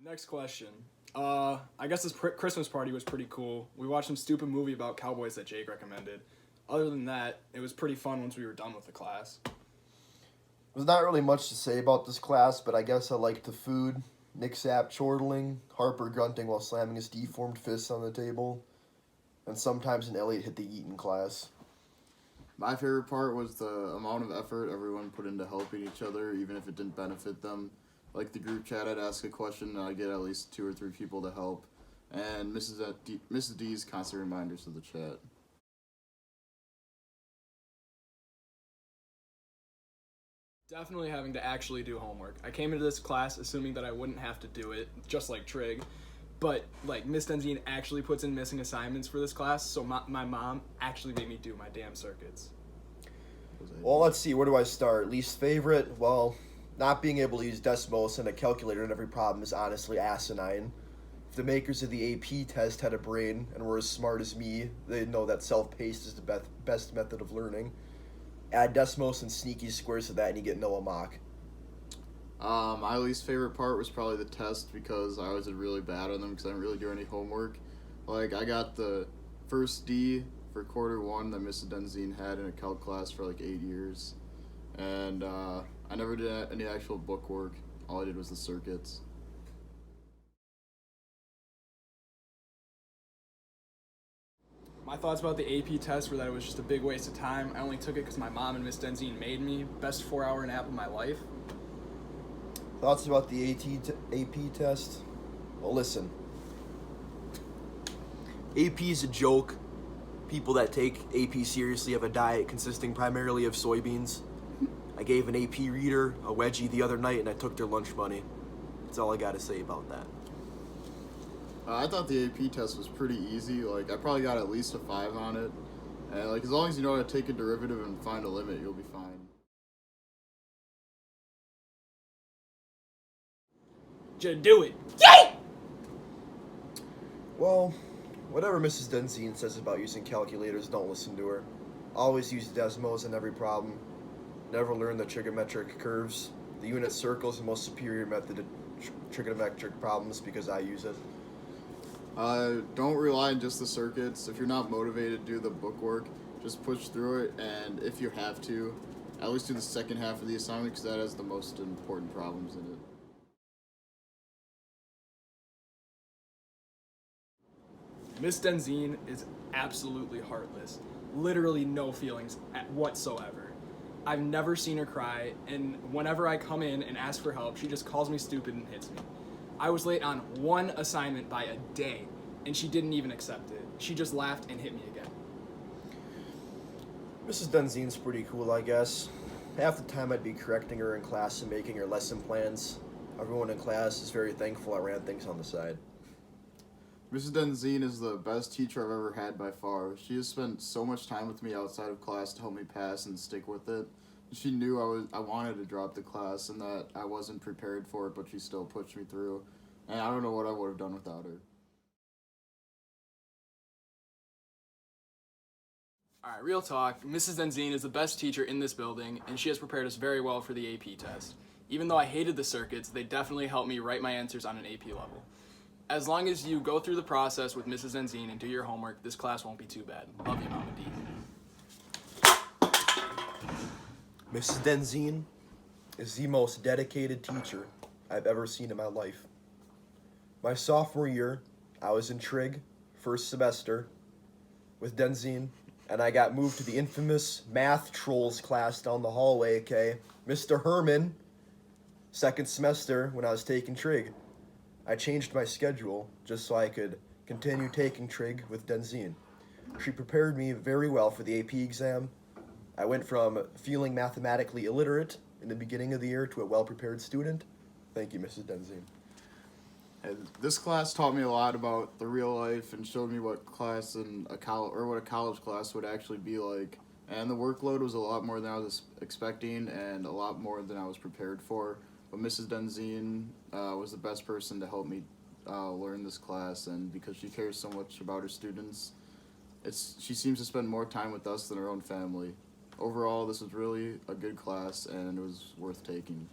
Next question. I guess this Christmas party was pretty cool. We watched some stupid movie about cowboys that Jake recommended. Other than that, it was pretty fun once we were done with the class. There's not really much to say about this class, but I guess I liked the food. Nick Sapp chortling, Harper grunting while slamming his deformed fists on the table, and sometimes an Elliot hit the Eaton class. My favorite part was the amount of effort everyone put into helping each other, even if it didn't benefit them. Like the group chat, I'd ask a question and I'd get at least 2 or 3 people to help. And Mrs. D's constant reminders to the chat. Definitely having to actually do homework. I came into this class assuming that I wouldn't have to do it, just like Trig. But, Miss Denzine actually puts in missing assignments for this class, so my mom actually made me do my damn circuits. Well, let's see, where do I start? Least favorite? Well, not being able to use Desmos and a calculator in every problem is honestly asinine. If the makers of the AP test had a brain and were as smart as me, they'd know that self-paced is the best method of learning. Add Desmos and sneaky squares to that and you get Noah mock. My least favorite part was probably the test because I was really bad on them because I didn't really do any homework. I got the first D for quarter 1 that Mrs. Denzine had in a calc class for 8 years. And I never did any actual book work. All I did was the circuits. My thoughts about the AP test were that it was just a big waste of time. I only took it because my mom and Miss Denzine made me. Best 4-hour nap of my life. Thoughts about the AP test? Well, listen. AP is a joke. People that take AP seriously have a diet consisting primarily of soybeans. I gave an AP reader a wedgie the other night and I took their lunch money. That's all I got to say about that. I thought the AP test was pretty easy. I probably got at least a 5 on it. And as long as you know how to take a derivative and find a limit, you'll be fine. Just do it. Yay! Well, whatever Mrs. Denzine says about using calculators, don't listen to her. Always use Desmos in every problem. Never learn the trigonometric curves. The unit circle is the most superior method to trigonometric problems because I use it. Don't rely on just the circuits. If you're not motivated to do the book work, just push through it, and if you have to, at least do the second half of the assignment because that has the most important problems in it. Miss Denzine is absolutely heartless. Literally no feelings whatsoever. I've never seen her cry, and whenever I come in and ask for help, she just calls me stupid and hits me. I was late on 1 assignment by a day, and she didn't even accept it. She just laughed and hit me again. Mrs. Denzine's pretty cool, I guess. Half the time I'd be correcting her in class and making her lesson plans. Everyone in class is very thankful I ran things on the side. Mrs. Denzine is the best teacher I've ever had by far. She has spent so much time with me outside of class to help me pass and stick with it. She knew I wanted to drop the class and that I wasn't prepared for it, but she still pushed me through. And I don't know what I would have done without her. Alright, real talk. Mrs. Denzine is the best teacher in this building, and she has prepared us very well for the AP test. Even though I hated the circuits, they definitely helped me write my answers on an AP level. As long as you go through the process with Mrs. Denzine and do your homework, this class won't be too bad. Love you, Mama D. Mrs. Denzine is the most dedicated teacher I've ever seen in my life. My sophomore year, I was in Trig, first semester, with Denzine, and I got moved to the infamous math trolls class down the hallway, okay? Mr. Herman, second semester when I was taking Trig. I changed my schedule just so I could continue taking Trig with Denzine. She prepared me very well for the AP exam. I went from feeling mathematically illiterate in the beginning of the year to a well-prepared student. Thank you, Mrs. Denzine. And this class taught me a lot about the real life and showed me what class in a college class would actually be like. And the workload was a lot more than I was expecting and a lot more than I was prepared for. But Mrs. Denzine was the best person to help me learn this class, and because she cares so much about her students, she seems to spend more time with us than her own family. Overall, this was really a good class, and it was worth taking.